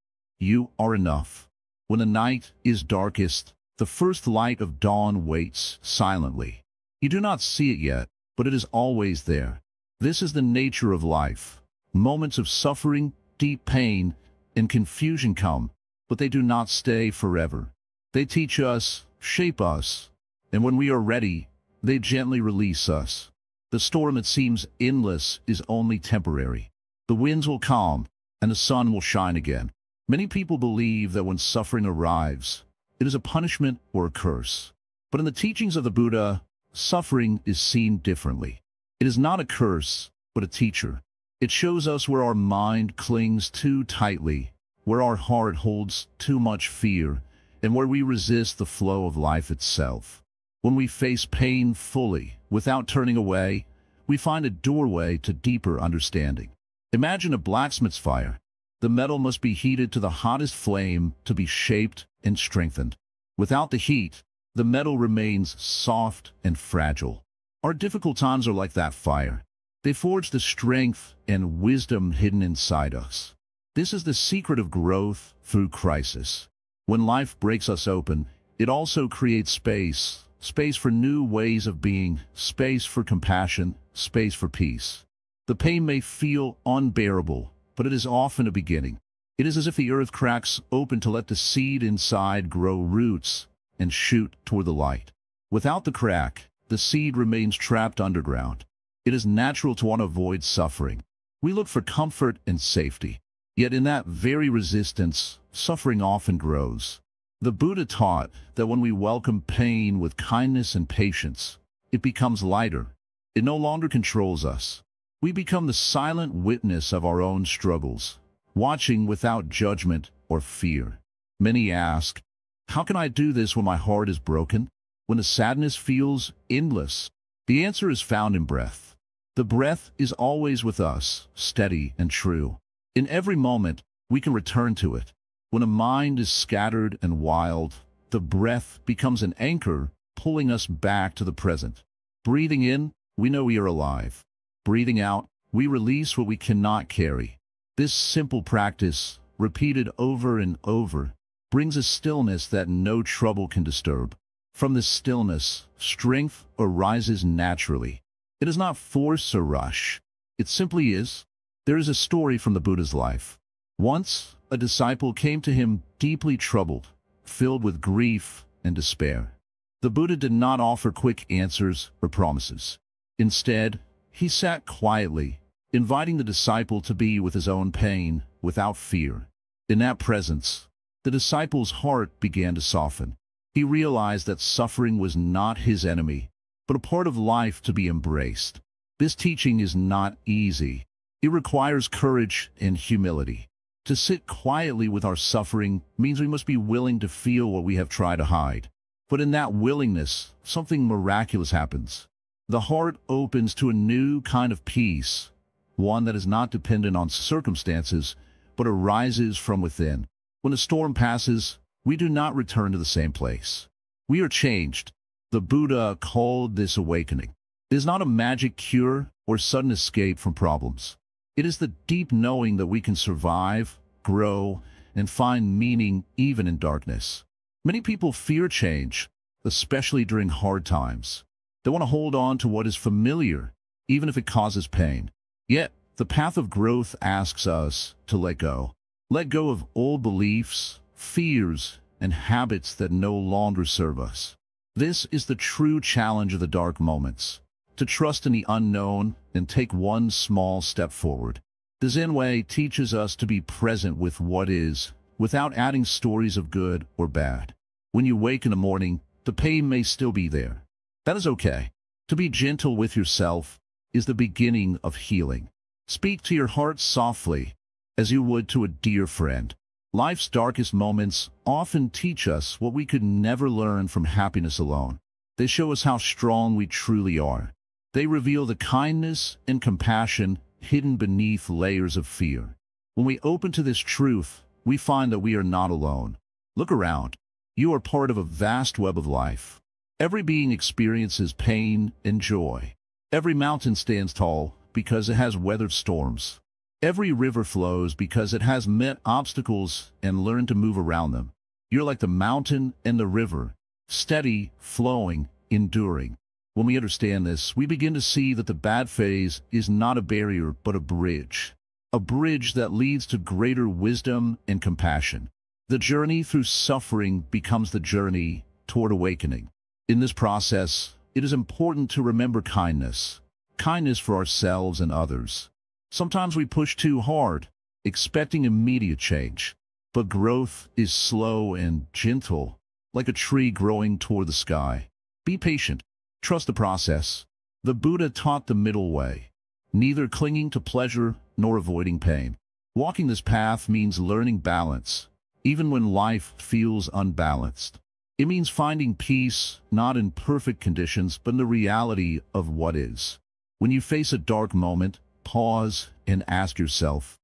You are enough. When the night is darkest, the first light of dawn waits silently. You do not see it yet, but it is always there. This is the nature of life. Moments of suffering, deep pain, and confusion come, but they do not stay forever. They teach us, shape us, and when we are ready, they gently release us. The storm that seems endless is only temporary. The winds will calm, and the sun will shine again. Many people believe that when suffering arrives, it is a punishment or a curse. But in the teachings of the Buddha, suffering is seen differently. It is not a curse, but a teacher. It shows us where our mind clings too tightly, where our heart holds too much fear, and where we resist the flow of life itself. When we face pain fully, without turning away, we find a doorway to deeper understanding. Imagine a blacksmith's fire. The metal must be heated to the hottest flame to be shaped and strengthened. Without the heat, the metal remains soft and fragile. Our difficult times are like that fire. They forge the strength and wisdom hidden inside us. This is the secret of growth through crisis. When life breaks us open, it also creates space. Space for new ways of being, space for compassion, space for peace. The pain may feel unbearable, but it is often a beginning. It is as if the earth cracks open to let the seed inside grow roots and shoot toward the light. Without the crack, the seed remains trapped underground. It is natural to want to avoid suffering. We look for comfort and safety. Yet in that very resistance, suffering often grows. The Buddha taught that when we welcome pain with kindness and patience, it becomes lighter. It no longer controls us. We become the silent witness of our own struggles, watching without judgment or fear. Many ask, how can I do this when my heart is broken? When the sadness feels endless? The answer is found in breath. The breath is always with us, steady and true. In every moment, we can return to it. When a mind is scattered and wild, the breath becomes an anchor, pulling us back to the present. Breathing in, we know we are alive. Breathing out, we release what we cannot carry. This simple practice, repeated over and over, brings a stillness that no trouble can disturb. From this stillness, strength arises naturally. It is not force or rush. It simply is. There is a story from the Buddha's life. Once, a disciple came to him deeply troubled, filled with grief and despair. The Buddha did not offer quick answers or promises. Instead, he sat quietly, inviting the disciple to be with his own pain without fear. In that presence, the disciple's heart began to soften. He realized that suffering was not his enemy, but a part of life to be embraced. This teaching is not easy. It requires courage and humility. To sit quietly with our suffering means we must be willing to feel what we have tried to hide. But in that willingness, something miraculous happens. The heart opens to a new kind of peace, one that is not dependent on circumstances, but arises from within. When a storm passes, we do not return to the same place. We are changed. The Buddha called this awakening. It is not a magic cure or sudden escape from problems. It is the deep knowing that we can survive, grow, and find meaning even in darkness. Many people fear change, especially during hard times. They want to hold on to what is familiar, even if it causes pain. Yet, the path of growth asks us to let go. Let go of old beliefs, fears, and habits that no longer serve us. This is the true challenge of the dark moments. To trust in the unknown and take one small step forward. The Zen way teaches us to be present with what is, without adding stories of good or bad. When you wake in the morning, the pain may still be there. That is okay. To be gentle with yourself is the beginning of healing. Speak to your heart softly, as you would to a dear friend. Life's darkest moments often teach us what we could never learn from happiness alone. They show us how strong we truly are. They reveal the kindness and compassion hidden beneath layers of fear. When we open to this truth, we find that we are not alone. Look around. You are part of a vast web of life. Every being experiences pain and joy. Every mountain stands tall because it has weathered storms. Every river flows because it has met obstacles and learned to move around them. You're like the mountain and the river, steady, flowing, enduring. When we understand this, we begin to see that the bad phase is not a barrier but a bridge that leads to greater wisdom and compassion. The journey through suffering becomes the journey toward awakening. In this process, it is important to remember kindness for ourselves and others. Sometimes we push too hard, expecting immediate change. But growth is slow and gentle, like a tree growing toward the sky. Be patient. Trust the process. The Buddha taught the middle way, neither clinging to pleasure nor avoiding pain. Walking this path means learning balance, even when life feels unbalanced. It means finding peace, not in perfect conditions, but in the reality of what is. When you face a dark moment, pause and ask yourself,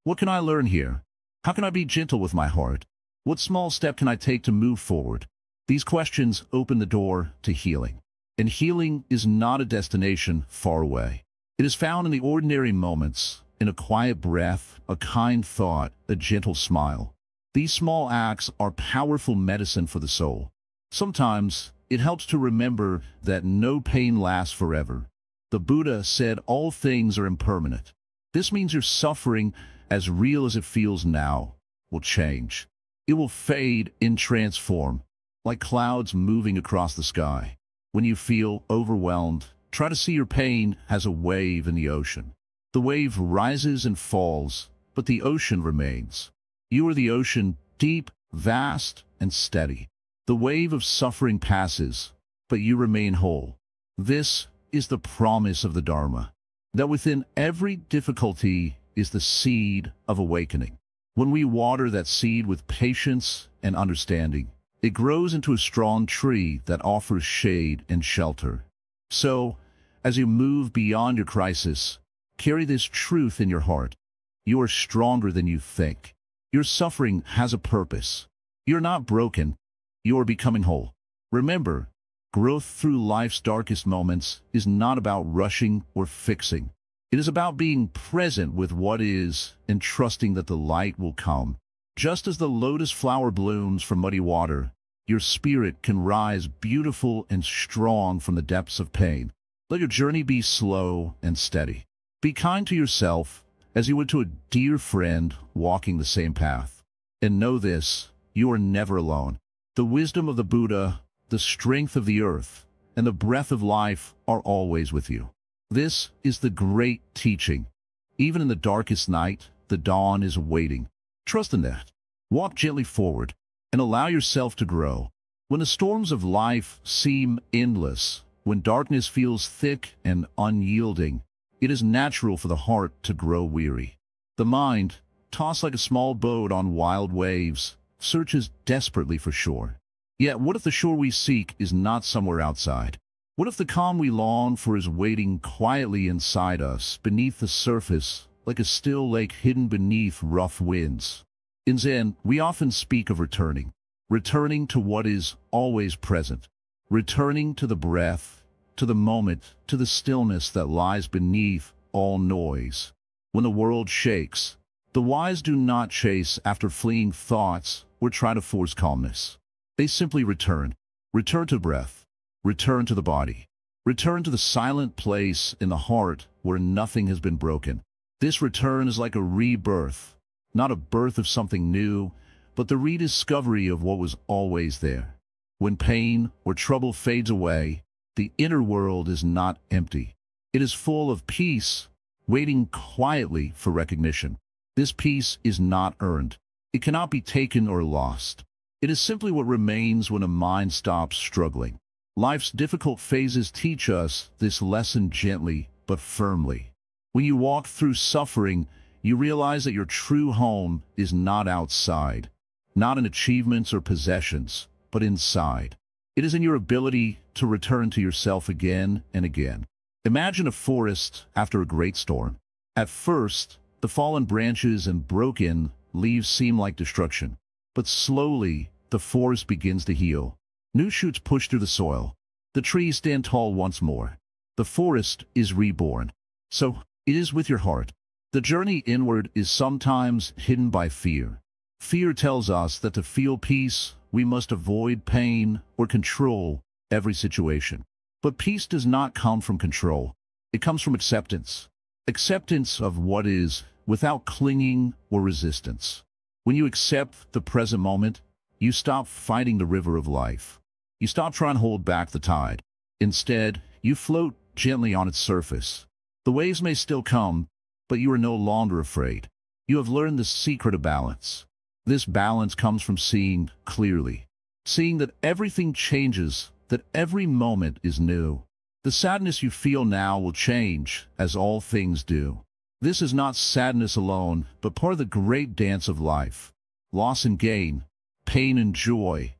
what can I learn here? How can I be gentle with my heart? What small step can I take to move forward? These questions open the door to healing. And healing is not a destination far away. It is found in the ordinary moments, in a quiet breath, a kind thought, a gentle smile. These small acts are powerful medicine for the soul. Sometimes it helps to remember that no pain lasts forever. The Buddha said all things are impermanent. This means your suffering, as real as it feels now, will change. It will fade and transform, like clouds moving across the sky. When you feel overwhelmed, try to see your pain as a wave in the ocean. The wave rises and falls, but the ocean remains. You are the ocean, deep, vast, and steady. The wave of suffering passes, but you remain whole. This is the promise of the Dharma, that within every difficulty is the seed of awakening. When we water that seed with patience and understanding, it grows into a strong tree that offers shade and shelter. So, as you move beyond your crisis, carry this truth in your heart. You are stronger than you think. Your suffering has a purpose. You're not broken. You are becoming whole. Remember, growth through life's darkest moments is not about rushing or fixing. It is about being present with what is and trusting that the light will come. Just as the lotus flower blooms from muddy water, your spirit can rise beautiful and strong from the depths of pain. Let your journey be slow and steady. Be kind to yourself as you would to a dear friend walking the same path. And know this, you are never alone. The wisdom of the Buddha, the strength of the earth, and the breath of life are always with you. This is the great teaching. Even in the darkest night, the dawn is waiting. Trust in that. Walk gently forward and allow yourself to grow. When the storms of life seem endless, when darkness feels thick and unyielding, it is natural for the heart to grow weary. The mind, tossed like a small boat on wild waves, searches desperately for shore. Yet what if the shore we seek is not somewhere outside? What if the calm we long for is waiting quietly inside us, beneath the surface, like a still lake hidden beneath rough winds? In Zen, we often speak of returning to what is always present, returning to the breath, to the moment, to the stillness that lies beneath all noise. When the world shakes, the wise do not chase after fleeing thoughts or try to force calmness. They simply return to breath, return to the body, return to the silent place in the heart where nothing has been broken. This return is like a rebirth, not a birth of something new, but the rediscovery of what was always there. When pain or trouble fades away, the inner world is not empty. It is full of peace, waiting quietly for recognition. This peace is not earned. It cannot be taken or lost. It is simply what remains when a mind stops struggling. Life's difficult phases teach us this lesson gently but firmly. When you walk through suffering, you realize that your true home is not outside, not in achievements or possessions, but inside. It is in your ability to return to yourself again and again. Imagine a forest after a great storm. At first, the fallen branches and broken leaves seem like destruction, but slowly, the forest begins to heal. New shoots push through the soil. The trees stand tall once more. The forest is reborn. So, it is with your heart. The journey inward is sometimes hidden by fear. Fear tells us that to feel peace, we must avoid pain or control every situation. But peace does not come from control. It comes from acceptance. Acceptance of what is, without clinging or resistance. When you accept the present moment, you stop fighting the river of life. You stop trying to hold back the tide. Instead, you float gently on its surface. The waves may still come, but you are no longer afraid. You have learned the secret of balance. This balance comes from seeing clearly. Seeing that everything changes, that every moment is new. The sadness you feel now will change, as all things do. This is not sadness alone, but part of the great dance of life. Loss and gain, pain and joy,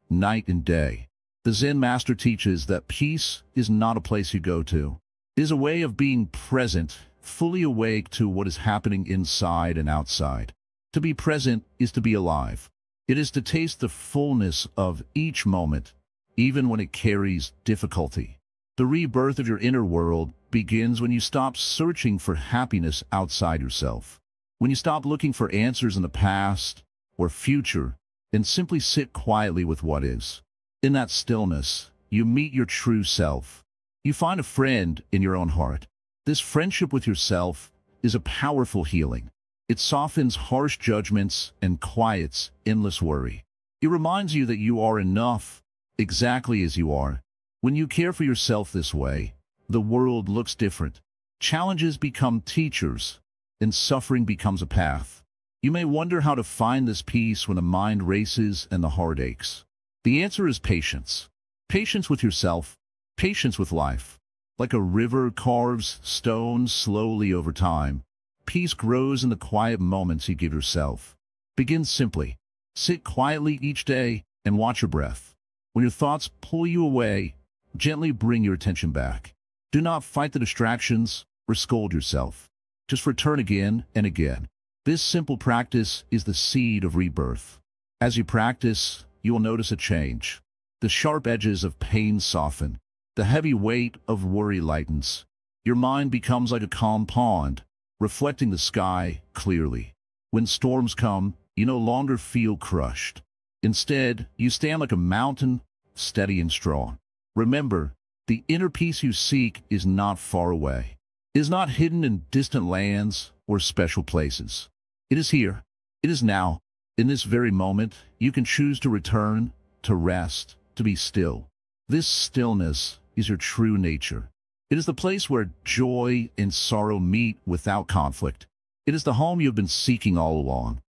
night and day. The Zen Master teaches that peace is not a place you go to. It is a way of being present, fully awake to what is happening inside and outside. To be present is to be alive. It is to taste the fullness of each moment, even when it carries difficulty. The rebirth of your inner world begins when you stop searching for happiness outside yourself. When you stop looking for answers in the past or future and simply sit quietly with what is. In that stillness, you meet your true self. You find a friend in your own heart. This friendship with yourself is a powerful healing. It softens harsh judgments and quiets endless worry. It reminds you that you are enough, exactly as you are. When you care for yourself this way, the world looks different. Challenges become teachers, and suffering becomes a path. You may wonder how to find this peace when the mind races and the heart aches. The answer is patience. Patience with yourself, patience with life. Like a river carves stones slowly over time, peace grows in the quiet moments you give yourself. Begin simply. Sit quietly each day and watch your breath. When your thoughts pull you away, gently bring your attention back. Do not fight the distractions or scold yourself. Just return again and again. This simple practice is the seed of rebirth. As you practice, you will notice a change. The sharp edges of pain soften. The heavy weight of worry lightens. Your mind becomes like a calm pond, reflecting the sky clearly. When storms come, you no longer feel crushed. Instead, you stand like a mountain, steady and strong. Remember, the inner peace you seek is not far away. It is not hidden in distant lands or special places. It is here. It is now. In this very moment, you can choose to return, to rest, to be still. This stillness is your true nature. It is the place where joy and sorrow meet without conflict. It is the home you have been seeking all along.